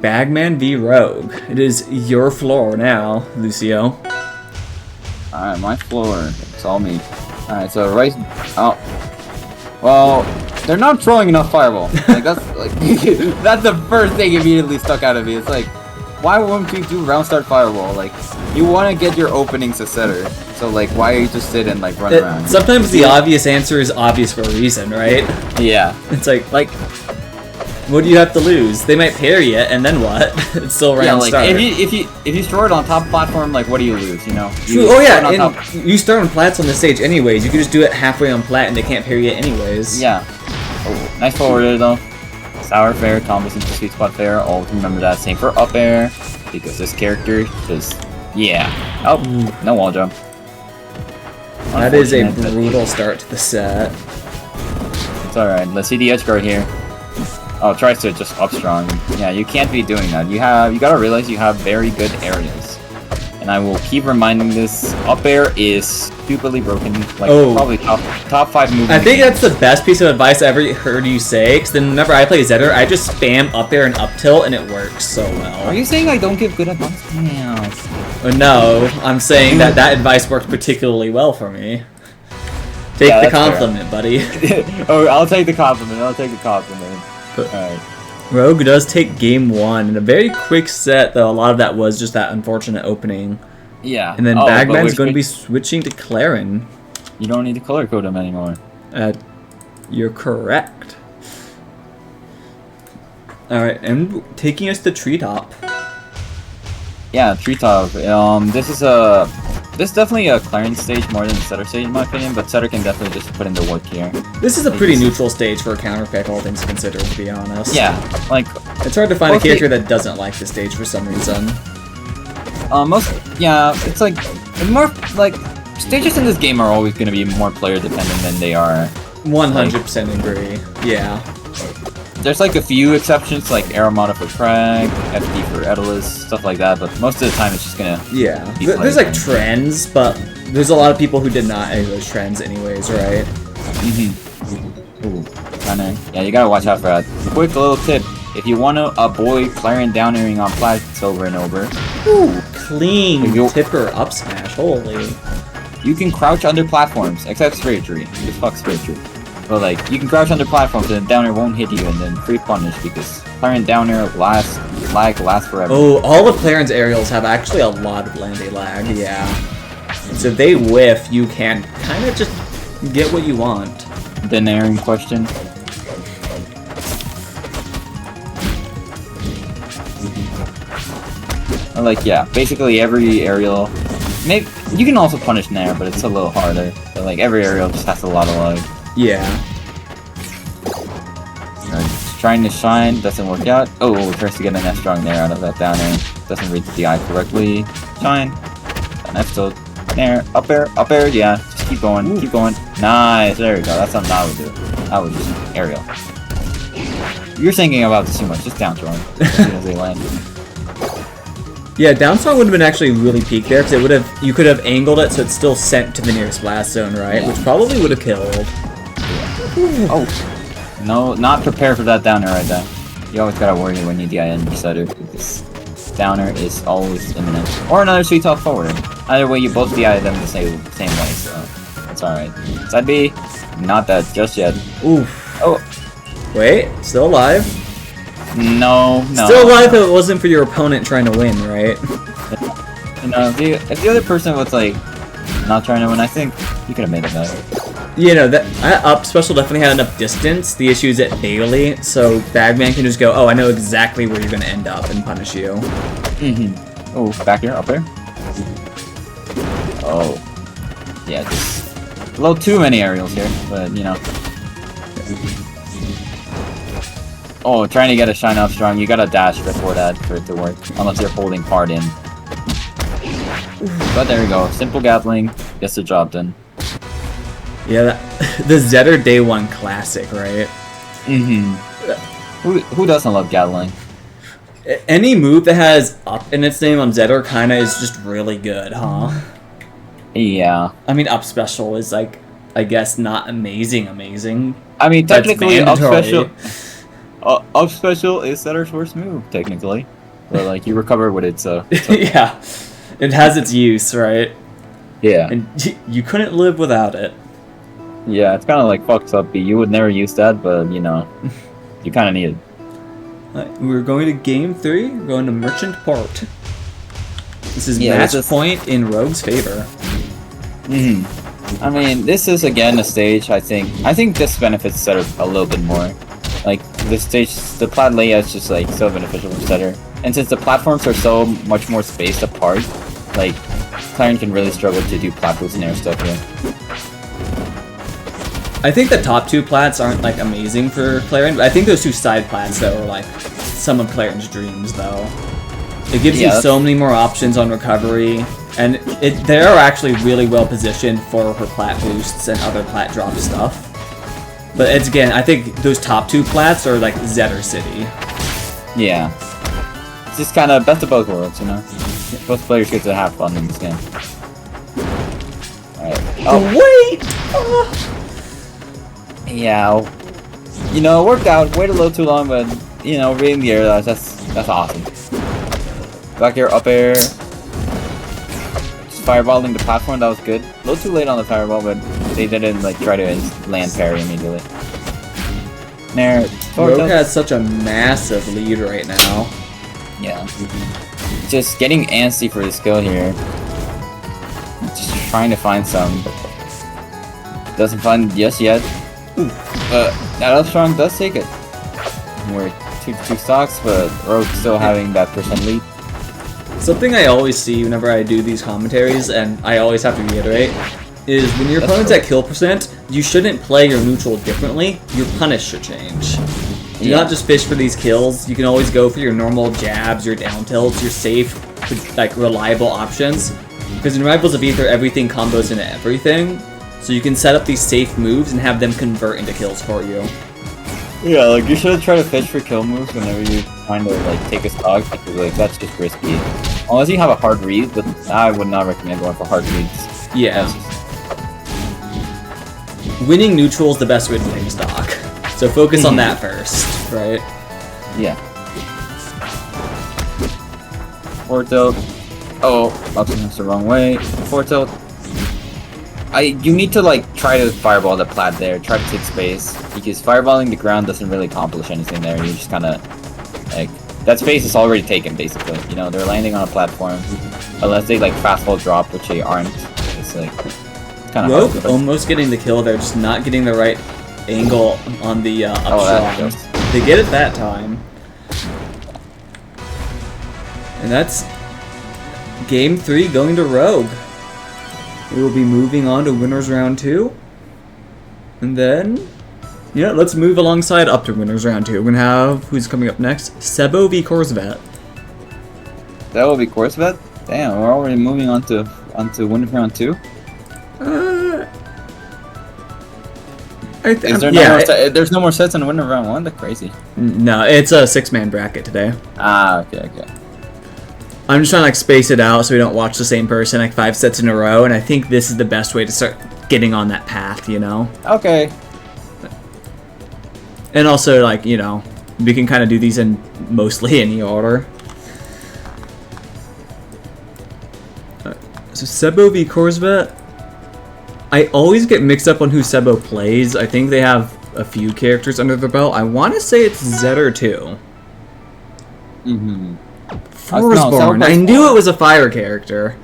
playing BagMan v Rogue. It is your floor now, Lucio. Alright, my floor. It's all me. Alright, so right... Oh. Well, they're not throwing enough fireball. Like, that's the first thing immediately stuck out of me. It's like, why won't you do round start fireball? Like, you want to get your openings to Zetter. So, like, why are you just sit and, like, run around? Sometimes the obvious answer is obvious for a reason, right? Yeah. It's like, what do you have to lose? They might parry it, and then what? It's still round start. If you store it on top platform, like, what do you lose, you know? True. Oh yeah, and you start on plats on the stage anyways. You can just do it halfway on plat, and they can't parry it anyways. Yeah. Oh, nice forward though. Sour fair, combos into sweet spot fair. Always remember that. Same for up air, because this character just, yeah. Oh, no wall jump. That is a brutal start to the set. It's alright. Let's see the edge guard here. Oh, tries to just up strong. Yeah, you can't be doing that. You gotta realize you have very good areas. And I will keep reminding this. Up air is stupidly broken. Like, probably top 5 moves. I think that's the best piece of advice I ever heard you say. Because then whenever I play Zetter, I just spam up air and up tilt, and it works so well. Are you saying I don't give good advice? Damn. No, I'm saying that advice worked particularly well for me. Take the compliment, buddy. Oh, I'll take the compliment. Alright. Rogue does take game 1 in a very quick set, though a lot of that was just that unfortunate opening. Yeah. And then BagMan's going to be switching to Clairen. You don't need to color code him anymore. You're correct. Alright, and taking us to Treetop. Yeah, Treetop. This is definitely a Clairen stage more than Zetter stage in my opinion, but Zetter can definitely just put in the work here. This is a pretty neutral stage for a counter pick, all things considered, to be honest. Yeah, like... It's hard to find a character that doesn't like this stage for some reason. It's like... more, like... Stages in this game are always going to be more player dependent than they are... 100% agree, yeah. There's like a few exceptions, like Aeromata for Crag, FD for Edalus, stuff like that, but most of the time it's just gonna... Yeah, there's like trends, but there's a lot of people who did not edit those trends anyways, right? Yeah, you gotta watch out for that. Quick little tip, if you want to avoid Clairen down airing on plats over and over... Ooh, clean tipper up smash, holy. You can crouch under platforms, except straight tree. Just fuck straight tree. But like, you can crouch under platforms and down air won't hit you and then free punish because Clairen down air lasts forever. Oh, all of Clairen's aerials have actually a lot of landy lag, yeah. So if they whiff, you can kind of just get what you want. The airing question. Like, yeah, basically every aerial... Maybe you can also punish Nair, but it's a little harder. But like, every aerial just has a lot of lag. Yeah. Trying to shine, doesn't work out. Oh, tries to get an F strong there out of that down air. Doesn't read the DI correctly. Shine. An F tilt. Nair. Up air, yeah. Just keep going, keep going. Nice, there we go. That's something I would do. I would just aerial. You're thinking about this too much, just down throwing as soon as they land. Yeah, down throw would have been actually really peak there, because you could have angled it so it's still sent to the nearest blast zone, right? Yeah. Which probably would have killed. Oh. No, not prepared for that downer right there. You always gotta worry when you DI in your Zetter, because downer is always imminent. Or another sweet top forward. Either way, you both DI them the same way, so that's alright. Side B, not that just yet. Oof. Oh. Wait, still alive? No. Still alive if it wasn't for your opponent trying to win, right? If the other person was like not trying to win, I think you could have made it better. You know, that up special definitely had enough distance. The issue is at Bailey, so BagMan can just go, oh, I know exactly where you're going to end up and punish you. Oh, back here, up there. Oh. Yeah, just a little too many aerials here, but you know. Oh, trying to get a shine up strong, you gotta dash before that for it to work. Unless you're holding part in. But there we go. Simple Gatling gets the job done. Yeah, the Zetter Day 1 classic, right? Who doesn't love Gatling? Any move that has up in its name on Zetter kinda is just really good, huh? Yeah. I mean, up special is like, I guess not amazing. I mean, technically up special... Up special is Zetter's worst move, technically. But, like, you recover with it, so... Yeah. It has its use, right? Yeah. And you couldn't live without it. Yeah, it's kind of like fucked up. You would never use that, but, you know, you kind of need it. We're going to game 3. We're going to Merchant Port. This is Yeah, match point in Rogue's favor. I mean, this is, again, a stage, I think this benefits Zetter a little bit more. Like, this stage, the plat layout is just, like, so beneficial for Zetter. And since the platforms are so much more spaced apart, like, Clairen can really struggle to do plat boost and air stuff here. I think the top 2 plats aren't, like, amazing for Clairen, but I think those 2 side plats, though, are, like, some of Clairen's dreams, though. It gives you so many more options on recovery, and they are actually really well positioned for her plat boosts and other plat drop stuff. But it's, again, I think those top 2 plats are like Zetter City. Yeah. It's just kind of best of both worlds, you know? Both players get to have fun in this game. Alright. Oh, wait! Yeah. You know, it worked out. Waited a little too long, but, you know, reading the air, that's awesome. Back here, up air. Just fireballing the platform, that was good. A little too late on the fireball, but they didn't, like, try to land parry immediately. There. Rogue has such a massive lead right now. Yeah. Just getting antsy for this kill here. Just trying to find some. Doesn't find just yet. That up strong does take it. We're 2 stocks, but Rogue still having that % lead. Something I always see whenever I do these commentaries, and I always have to reiterate, is when your opponent's at kill %, you shouldn't play your neutral differently, your punish should change. Do not just fish for these kills, you can always go for your normal jabs, your down tilts, your safe, like, reliable options. Because in Rivals of Aether, everything combos into everything, so you can set up these safe moves and have them convert into kills for you. Yeah, like, you should try to fish for kill moves whenever you're trying to, like, take a stock, because, like, that's just risky. Unless you have a hard read, but I would not recommend going for hard reads. Yeah. Winning neutral is the best way to win stock. So focus on that first, right? Yeah. Forward tilt. Oh, that's the wrong way. Forward tilt. You need to, like, try to fireball the plat there. Try to take space, because fireballing the ground doesn't really accomplish anything there. You just kind of, like, that space is already taken, basically. You know, they're landing on a platform. Unless they, like, fastball drop, which they aren't. It's, like, kind of Rogue almost getting the kill there, just not getting the right angle on the up strong. They get it that time. And that's game 3 going to Rogue. We will be moving on to winners round 2. And then, yeah, let's move alongside up to winners round 2. We're gonna have, who's coming up next? Sebo v Korsvet. That will be Korsvet? Damn, we're already moving on to winners round 2? Is there there's no more sets in winner round 1? That's crazy. No, it's a 6-man bracket today. Ah, okay. I'm just trying to, like, space it out so we don't watch the same person like 5 sets in a row, and I think this is the best way to start getting on that path, you know? Okay. And also, like, you know, we can kind of do these in mostly any order. So Sebo v Korsvet. I always get mixed up on who Sebo plays. I think they have a few characters under their belt. I want to say it's Zetter too. Mm-hmm. Forsborn. I knew it was a fire character.